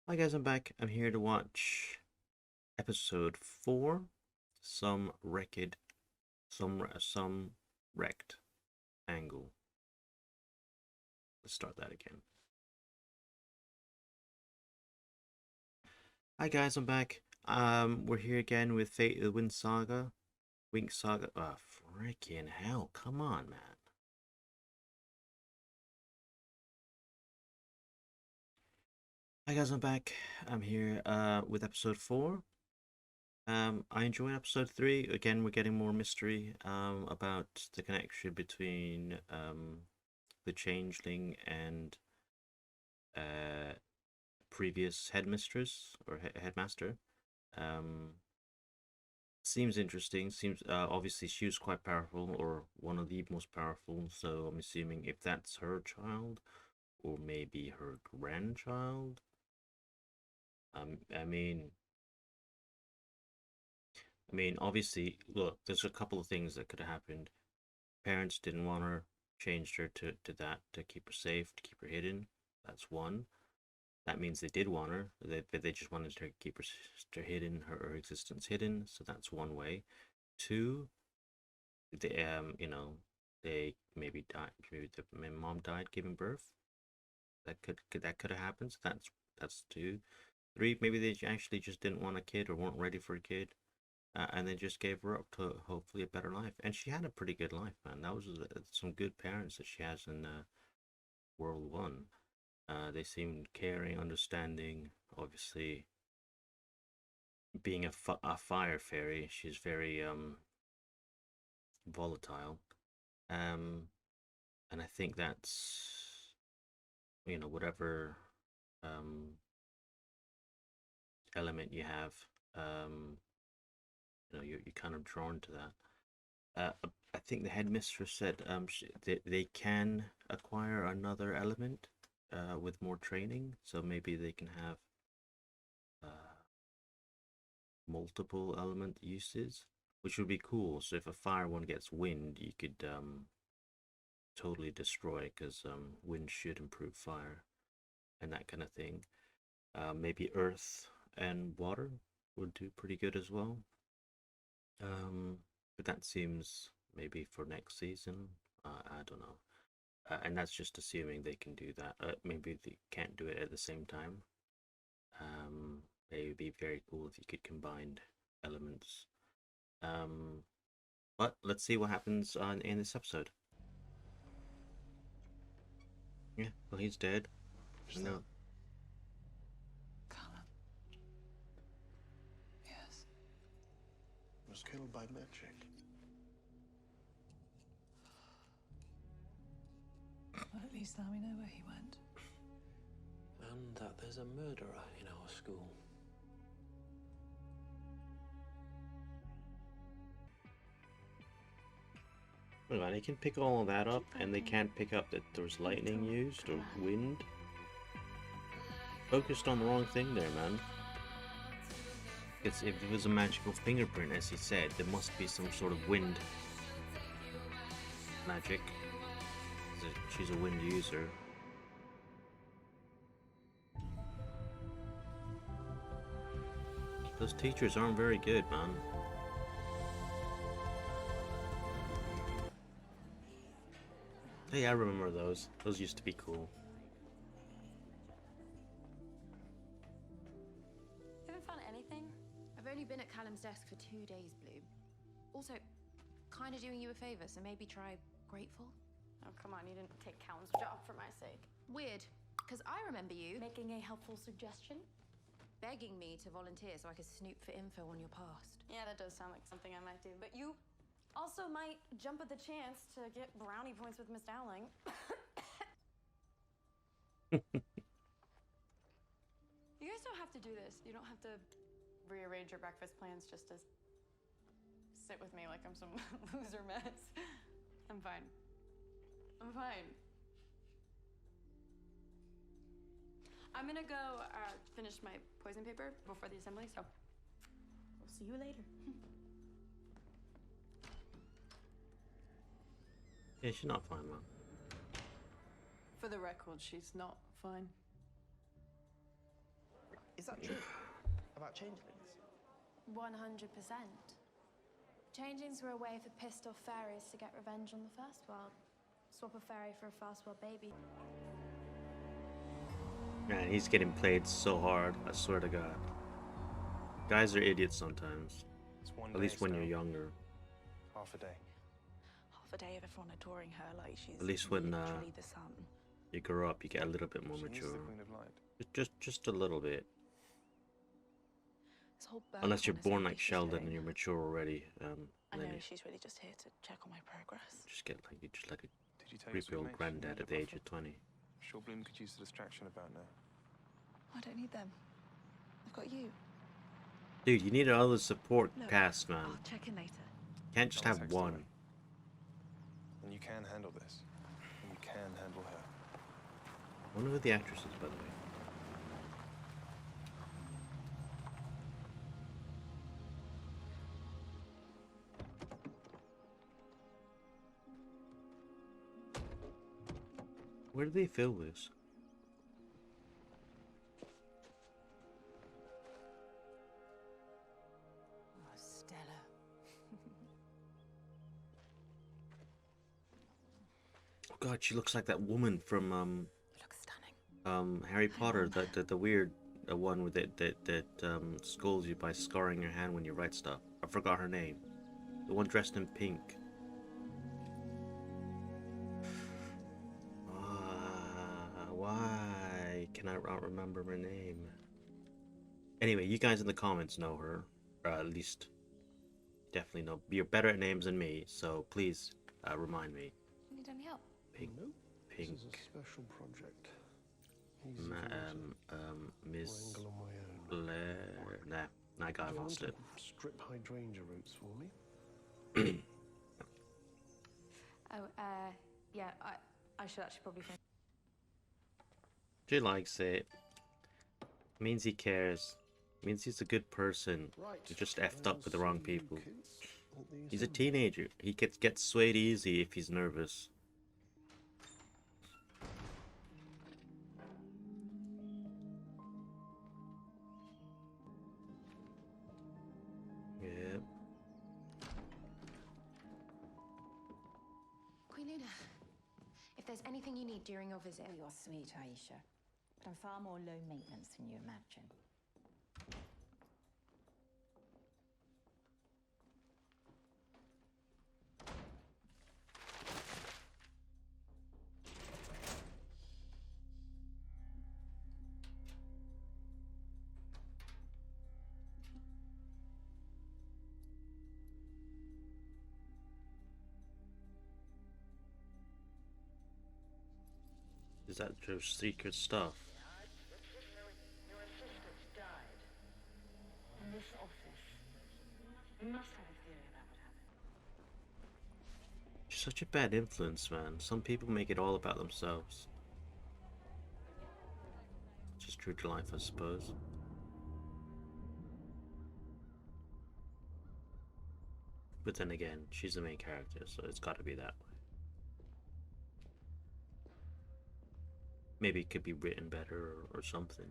Hi guys, I'm back. I'm here to watch episode 4, some wrecked, some wrecked angle. Let's start that again. Hi guys, I'm back. We're here again with Fate the Winx Saga. Winx Saga. Oh, freaking hell! Come on, man. Hi guys, I'm back. I'm here with episode 4. I enjoyed episode 3. Again, we're getting more mystery about the connection between the changeling and uh, previous headmistress or headmaster. Um, Seems interesting. Seems obviously she was quite powerful, or one of the most powerful. So I'm assuming if that's her child, or maybe her grandchild. I mean, obviously, look, there's a couple of things that could have happened. Parents didn't want her, changed her to that to keep her safe, to keep her hidden. That's one. That means they did want her. They just wanted to keep her sister hidden, her existence hidden. So that's one way. Two, they they maybe died. Maybe my mom died giving birth. That could have happened. So that's two. Three, maybe they actually just didn't want a kid or weren't ready for a kid, and they just gave her up to hopefully a better life. And she had a pretty good life, man. That was some good parents that she has in World One. They seemed caring, understanding. Obviously, being a fire fairy, she's very volatile. Um, and I think that's whatever um element you have, um, you're kind of drawn to that. I think the headmistress said they can acquire another element with more training, so maybe they can have uh, multiple element uses, which would be cool. So if a fire one gets wind, you could totally destroy because wind should improve fire and that kind of thing. Maybe earth and water would do pretty good as well. But that seems maybe for next season. I don't know. And that's just assuming they can do that. Maybe they can't do it at the same time. It would be very cool if you could combine elements. Um, but let's see what happens in this episode. Yeah, well, he's dead. Is No. that Callum. Yes. was killed by magic? Well, at least now we know where he went. And that there's a murderer in our school. Wait, man, they can pick all of that up, and they can't pick up that there's lightning used or wind. Focused on the wrong thing there, man. It's, if it was a magical fingerprint, as he said, there must be some sort of wind magic. She's a wind user. Those teachers aren't very good, man. Hey, I remember those. Those used to be cool. Haven't found anything? I've only been at Callum's desk for 2 days, Blue. Also, kind of doing you a favor, so maybe try grateful? Oh, come on, you didn't take Callum's job for my sake. Weird, because I remember you Making a helpful suggestion? begging me to volunteer so I could snoop for info on your past. Yeah, that does sound like something I might do. But you also might jump at the chance to get brownie points with Miss Dowling. You guys don't have to do this. You don't have to rearrange your breakfast plans just to sit with me like I'm some loser mess. I'm fine. I'm fine. I'm gonna go finish my poison paper before the assembly, so we'll see you later. Yeah, she's not fine, man. For the record, she's not fine. Is that true? About changelings? 100%. Changelings were a way for pissed off fairies to get revenge on the first world. Swap a fairy for a first world baby. Man, he's getting played so hard. I swear to God. Guys are idiots sometimes. It's one At least when you're Estelle. younger. Half a day. Half a day of everyone adoring her like she's At least when literally the sun. you grow up, you get a little bit more She is mature. the Queen of Light. Just a little bit. This whole Unless you're Bergman is born how like she's Sheldon doing. and you're mature already. I And then know you she's really just here to check on my progress. just get like a Did you tell your creepy old schoolmates you granddad needed at a the age buffer? of 20. Sure Bloom could use the distraction about now. I don't need them. I've got you. Dude, you need another support Look, cast, man. I'll check in later. Can't just I'll have text one. away. And you can handle this. And you can handle her. I wonder who the actress is, by the way. Where did they film this? Oh, Stella. Oh God, she looks like that woman from You look stunning. Harry Potter, the weird one with it that scolds you by scarring your hand when you write stuff. I forgot her name. The one dressed in pink. Why can I not remember her name? Anyway, you guys in the comments know her, or at least definitely know. You're better at names than me, so please remind me. Need any help? Pink, Nope. pink. This is a special project. Easy Ma for me Miss to wrangle on my own. Blair. Nah, I got Do you lost want it. to strip hydrangea roots for me? Oh, yeah, I should actually probably finish. She likes it. Means he cares. Means he's a good person. Right. He just effed up with the I'll wrong see you people. kids at the He's a assembly. teenager. He gets swayed easy if he's nervous. Yep. Queen Luna, if there's anything you need during your visit, You're sweet, Aisha, but I'm far more low maintenance than you imagine. Is that just secret stuff? Your assistant died. In this office. You must have a theory about what happened. She's such a bad influence, man. Some people make it all about themselves. Just true to life, I suppose. But then again, she's the main character, so it's got to be that way. Maybe it could be written better or something.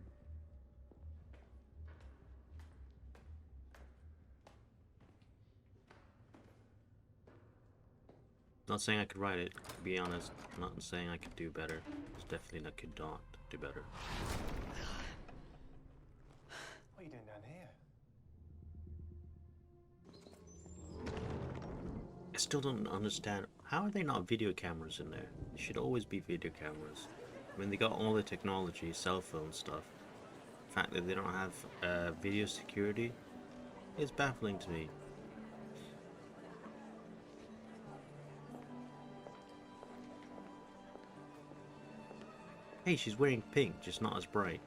Not saying I could write it, to be honest. Not saying I could do better. It's definitely I could not do better. What are you doing down here? I still don't understand. How are there not video cameras in there? There should always be video cameras. I mean, they got all the technology, cell phone stuff. The fact that they don't have video security is baffling to me. Hey, she's wearing pink, just not as bright.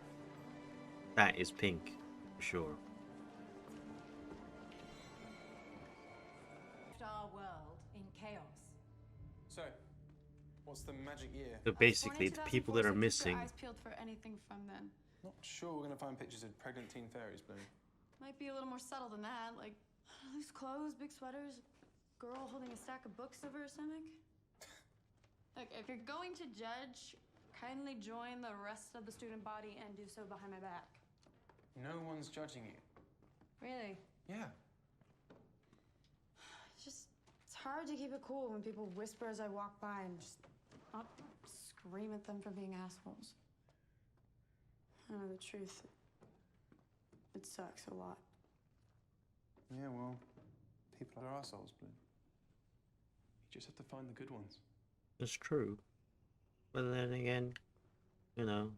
That is pink, for sure. Our world in chaos. So, what's the magic year? So basically, the people that are missing. Eyes peeled for anything from then. Not sure we're going to find pictures of pregnant teen fairies, Bloom. Might be a little more subtle than that, like loose clothes, big sweaters, girl holding a stack of books over her stomach. Look, if you're going to judge, kindly join the rest of the student body and do so behind my back. No one's judging you. Really? Yeah. It's hard to keep it cool when people whisper as I walk by and just not scream at them for being assholes. I know the truth. It sucks a lot. Yeah, well, people are assholes, Bloom. You just have to find the good ones. It's true. But then again, you know,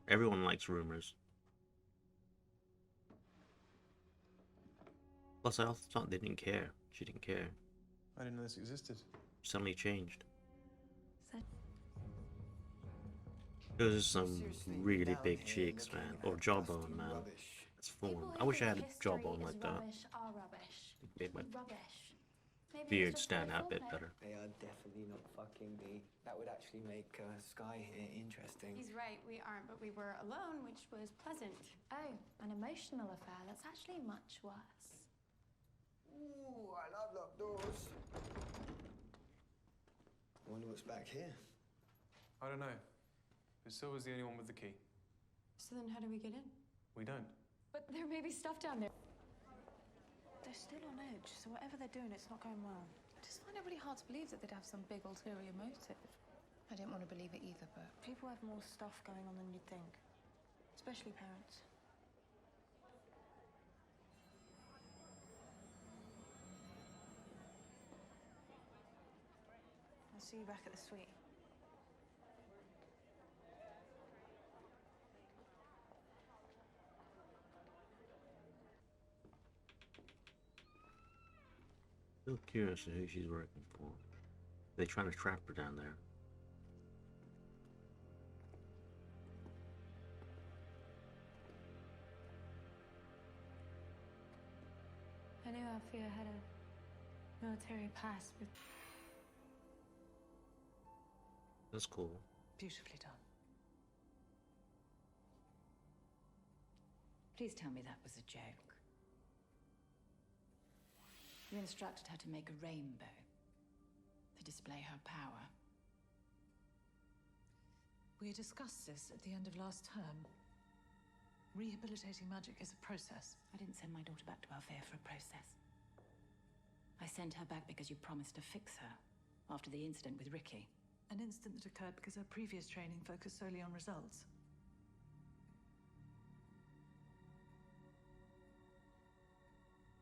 everyone likes rumors. Plus, I also thought they didn't care. She didn't care. I didn't know this existed. Suddenly changed. Those are some really big cheeks, man. Or jawbone, man. It's formed. I wish I had a jawbone like that. Made my beard stand out a bit better. They are definitely not fucking me. That would actually make Sky here interesting. He's right, we aren't, but we were alone, which was pleasant. Oh, an emotional affair. That's actually much worse. Ooh, I love locked doors. I wonder what's back here. I don't know. But Silver's the only one with the key. So then how do we get in? We don't. But there may be stuff down there. They're still on edge, so whatever they're doing, it's not going well. I just find it really hard to believe that they'd have some big ulterior motive. I don't want to believe it either, but... People have more stuff going on than you'd think. Especially parents. I'll see you back at the suite. Still curious to who she's working for. They trying to trap her down there. I knew Alfea had a military past, but That's cool. Beautifully done. Please tell me that was a joke. You instructed her to make a rainbow to display her power. We discussed this at the end of last term. Rehabilitating magic is a process. I didn't send my daughter back to Alfea for a process. I sent her back because you promised to fix her after the incident with Ricky. An incident that occurred because her previous training focused solely on results.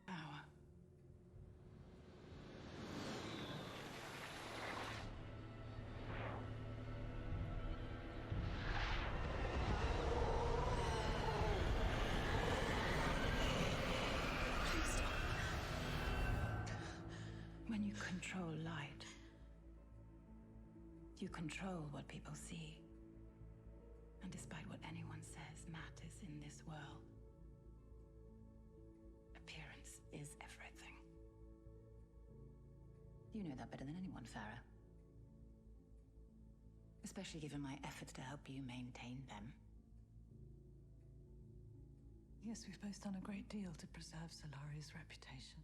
Power. When you control light, you control what people see. And despite what anyone says matters in this world, appearance is everything. You know that better than anyone, Farah. Especially given my efforts to help you maintain them. Yes, we've both done a great deal to preserve Solari's reputation.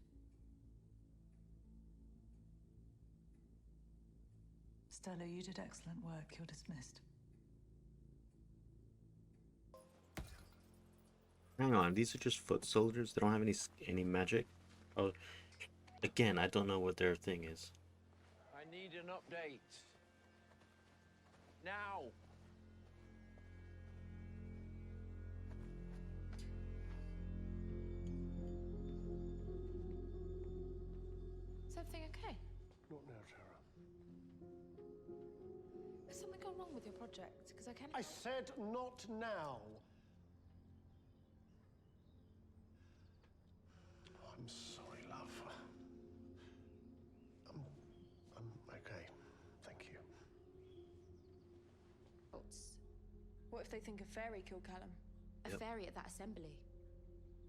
Stella, you did excellent work. You're dismissed. Hang on, these are just foot soldiers. They don't have any magic. Oh, again, I don't know what their thing is. I need an update. Now. Is everything okay? Not now, Tara. Has something gone wrong with your project? Because I can't... I said not now. I'm sorry, love. I'm okay. Thank you. what if they think a fairy killed Callum? A fairy at that assembly.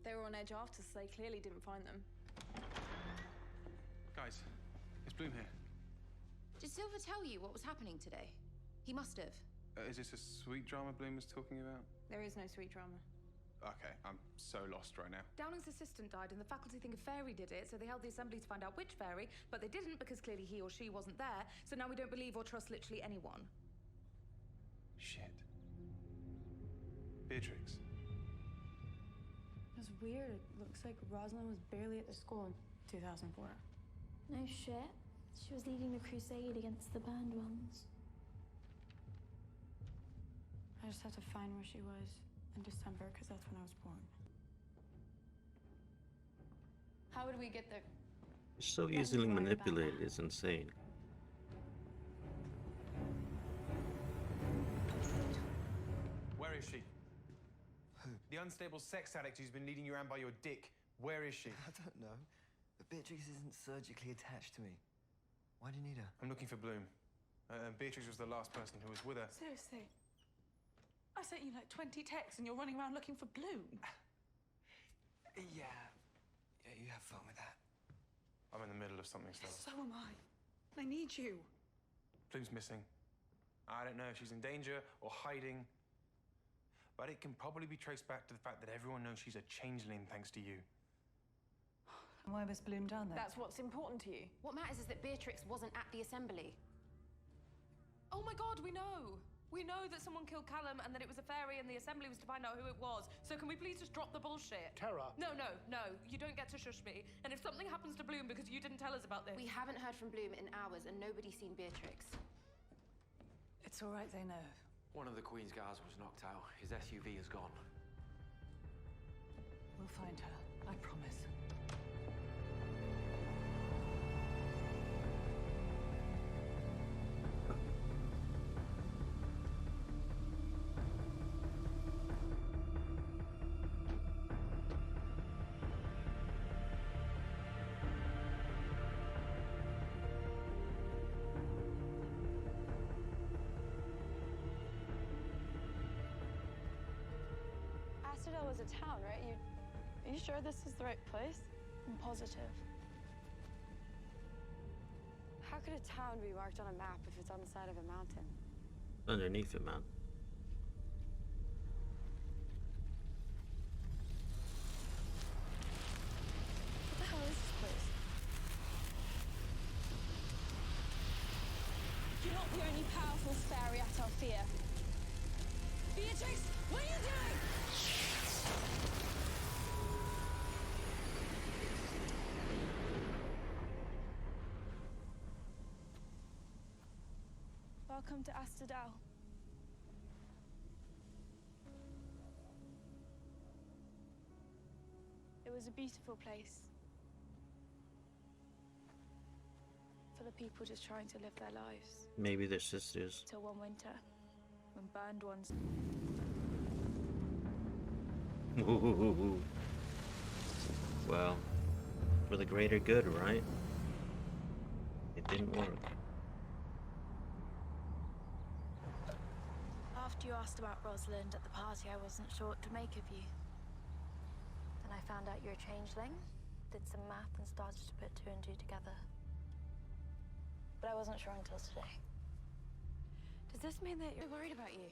They were on edge after, so they clearly didn't find them. Guys, it's Bloom here. Did Silver tell you what was happening today? He must have. Is this a sweet drama Bloom was talking about? There is no sweet drama. Okay, I'm so lost right now. Downing's assistant died and the faculty think a fairy did it, so they held the assembly to find out which fairy, but they didn't because clearly he or she wasn't there, so now we don't believe or trust literally anyone. Shit. Beatrix. was weird. It looks like Rosalind was barely at the school in 2004. No shit. She was leading the crusade against the banned ones. I just had to find where she was in December, because that's when I was born. How would we get there? So easily manipulated, it's insane. Where is she? Who? The unstable sex addict who's been leading you around by your dick. Where is she? I don't know. But Beatrix isn't surgically attached to me. Why do you need her? I'm looking for Bloom. Beatrix was the last person who was with her. Seriously? I sent you like 20 texts and you're running around looking for Bloom. Yeah, you have fun with that. I'm in the middle of something, Stella. So am I. I need you. Bloom's missing. I don't know if she's in danger or hiding. But it can probably be traced back to the fact that everyone knows she's a changeling thanks to you. And why was Bloom down there? That's what's important to you. What matters is that Beatrix wasn't at the assembly. Oh my god, we know! We know that someone killed Callum and that it was a fairy and the assembly was to find out who it was. So can we please just drop the bullshit? Terra! No. You don't get to shush me. And if something happens to Bloom because you didn't tell us about this... We haven't heard from Bloom in hours and nobody's seen Beatrix. It's all right, they know. One of the Queen's guards was knocked out. His SUV is gone. We'll find her, I promise. Astadel was a town, right? Are you sure this is the right place? I'm positive. How could a town be marked on a map if it's on the side of a mountain? Underneath it, man. What the hell is this place? You're not the only powerful fairy at Alfea. Beatrix, what are you doing? Welcome to Astadel. It was a beautiful place. Full of people just trying to live their lives. Maybe they're sisters. Till one winter, when burned ones... Well, for the greater good, right? It didn't work. After you asked about Rosalind at the party, I wasn't sure what to make of you. Then I found out you're a changeling, did some math and started to put two and two together. But I wasn't sure until today. Does this mean that I'm you're worried about you.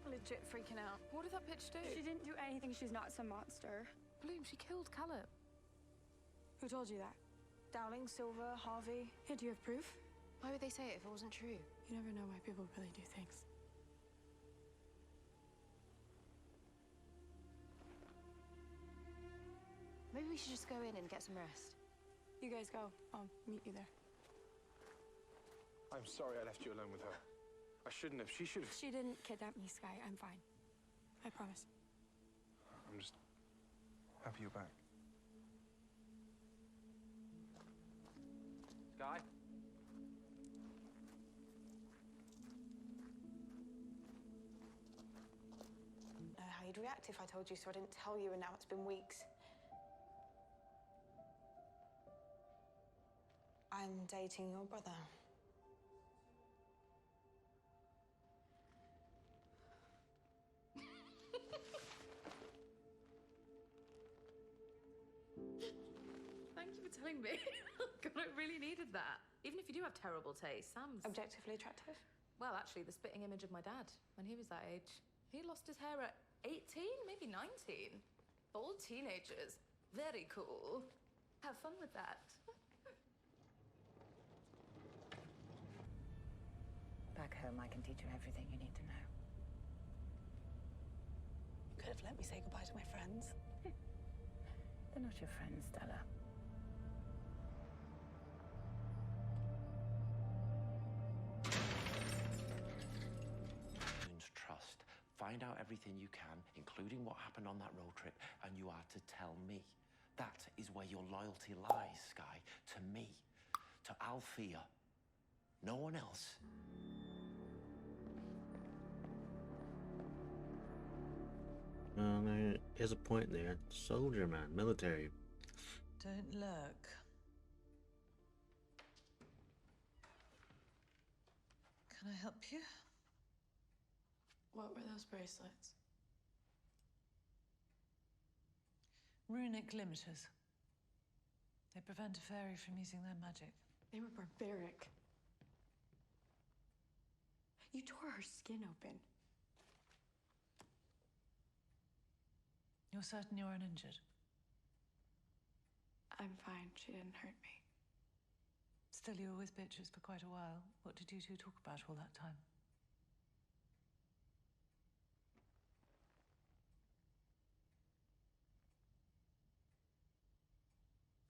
legit freaking out? What did that bitch do? She didn't do anything. She's not some monster. Bloom, she killed Callum. Who told you that? Dowling, Silver, Harvey? Here, do you have proof? Why would they say it if it wasn't true? You never know why people really do things. Maybe we should just go in and get some rest. You guys go. I'll meet you there. I'm sorry I left you alone with her. I shouldn't have. She should have. She didn't kidnap me, Sky. I'm fine. I promise. I'm just happy you're back. Guy? I know how you'd react if I told you, so I didn't tell you, and now it's been weeks. I'm dating your brother. Thank you for telling me. God, I really needed that. Even if you do have terrible taste, Sam's... Objectively attractive? Well, actually, the spitting image of my dad when he was that age. He lost his hair at 18, maybe 19. Bald teenagers. Very cool. Have fun with that. Back home, I can teach you everything you need to know. You could have let me say goodbye to my friends. They're not your friends, Stella. Trust. Find out everything you can, including what happened on that road trip, and you are to tell me. That is where your loyalty lies, Sky. To me. To Alfea. No one else. There's a point there. Soldier, man. Military. Don't lurk. Can I help you? What were those bracelets? Runic limiters. They prevent a fairy from using their magic. They were barbaric. You tore her skin open. You're certain you're uninjured? I'm fine. She didn't hurt me. Still, you were with Beatrix for quite a while. What did you two talk about all that time?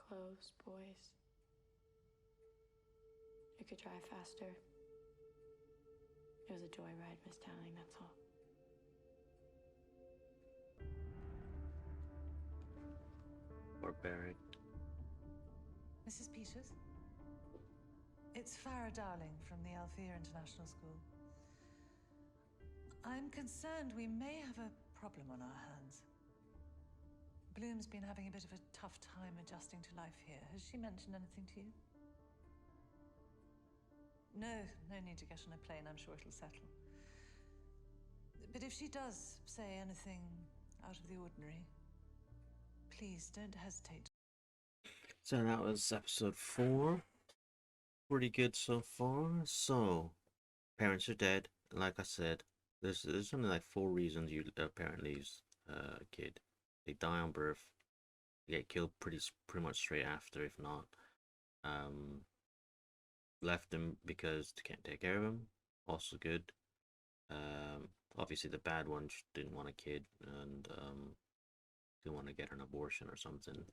Clothes, boys. You could drive faster. It was a joyride, Miss Dowling, that's all. Barbaric. Mrs. Peters? It's Farah Dowling from the Alfea International School. I'm concerned we may have a problem on our hands. Bloom's been having a bit of a tough time adjusting to life here. Has she mentioned anything to you? No need to get on a plane. I'm sure it'll settle. But if she does say anything out of the ordinary, please don't hesitate. So that was episode 4. Pretty good so far. So, parents are dead. Like I said, there's only like 4 reasons you apparently lose a kid. They die on birth. They get killed pretty much straight after, if not. Left them because they can't take care of them. Also good. Obviously the bad one didn't want a kid and didn't want to get an abortion or something.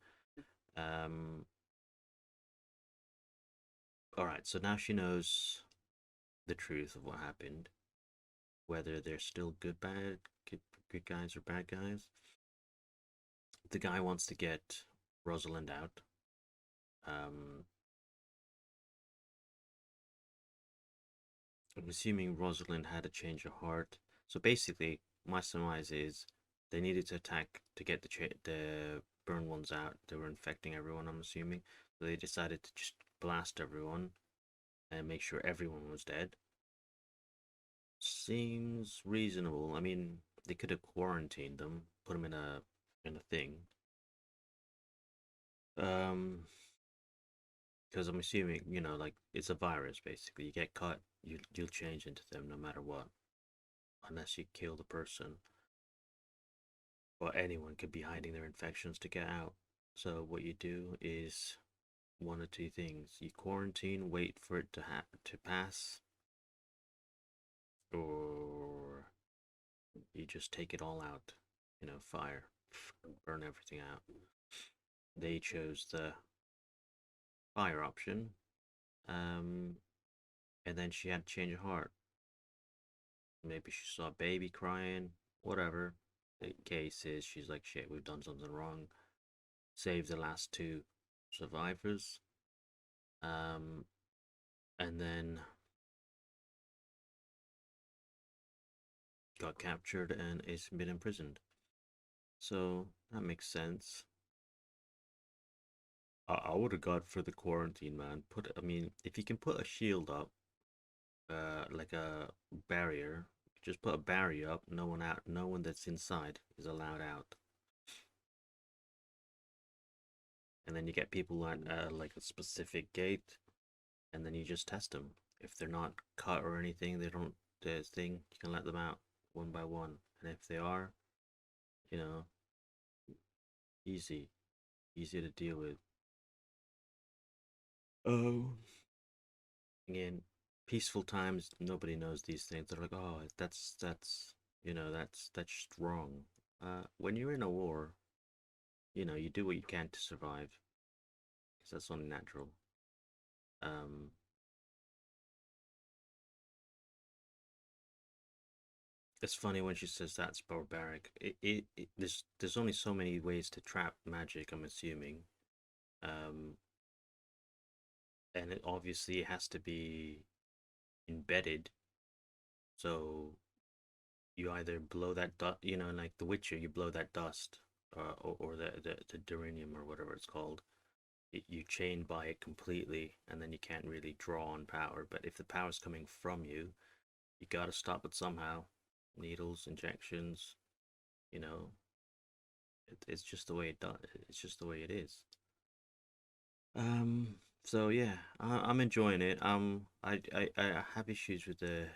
Alright, so now she knows the truth of what happened. Whether they're still good guys or bad guys. The guy wants to get Rosalind out. I'm assuming Rosalind had a change of heart. So basically, my surmise is they needed to attack to get the burn ones out. They were infecting everyone, I'm assuming. So they decided to just blast everyone and make sure everyone was dead. Seems reasonable. I mean, they could have quarantined them, put them in a thing. Because I'm assuming, you know, like it's a virus basically. You get caught, you'll change into them no matter what, unless you kill the person. Or anyone could be hiding their infections to get out. So what you do is one or two things: you quarantine, wait for it to pass, or you just take it all out. You know, fire, burn everything out. They chose the fire option, and then she had to change her heart. Maybe she saw a baby crying, whatever the case is. She's like, shit, we've done something wrong. Save the last 2 survivors, and then got captured and is been imprisoned. So that makes sense. I would have gone for the quarantine, man. I mean, if you can put a shield up, like a barrier, just put a barrier up. No one that's inside is allowed out. And then you get people at like a specific gate, and then you just test them. If they're not cut or anything, you can let them out one by one. And if they are, you know, easy to deal with. Oh, again, peaceful times, nobody knows these things. They're like, oh, that's you know, that's just wrong. When you're in a war, you know, you do what you can to survive, because that's only natural. It's funny when she says that's barbaric. There's only so many ways to trap magic, I'm assuming. Um, and it obviously has to be embedded. So you either blow that dust, you know, like The Witcher, you blow that dust, or the duranium or whatever it's called. You chain by it completely, and then you can't really draw on power. But if the power's coming from you, you gotta stop it somehow. Needles, injections, you know, it's just the way it does. It's just the way it is. So yeah, I'm enjoying it. I have issues with the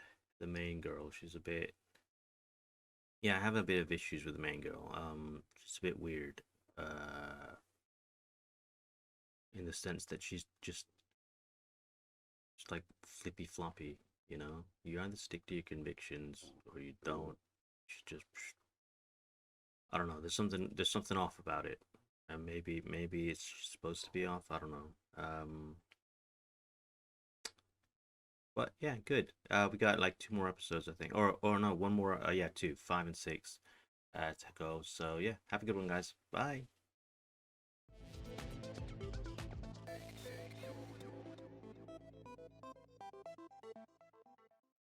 main girl. She's a bit. Yeah, I have a bit of issues with the main girl. She's a bit weird. In the sense that she's just like flippy floppy. You know, you either stick to your convictions or you don't. She just. I don't know. There's something off about it, and maybe it's supposed to be off. I don't know. But yeah, good. We got like 2 more episodes, I think, or no, one more. Yeah, two, 5 and 6, to go. So yeah, have a good one, guys. Bye.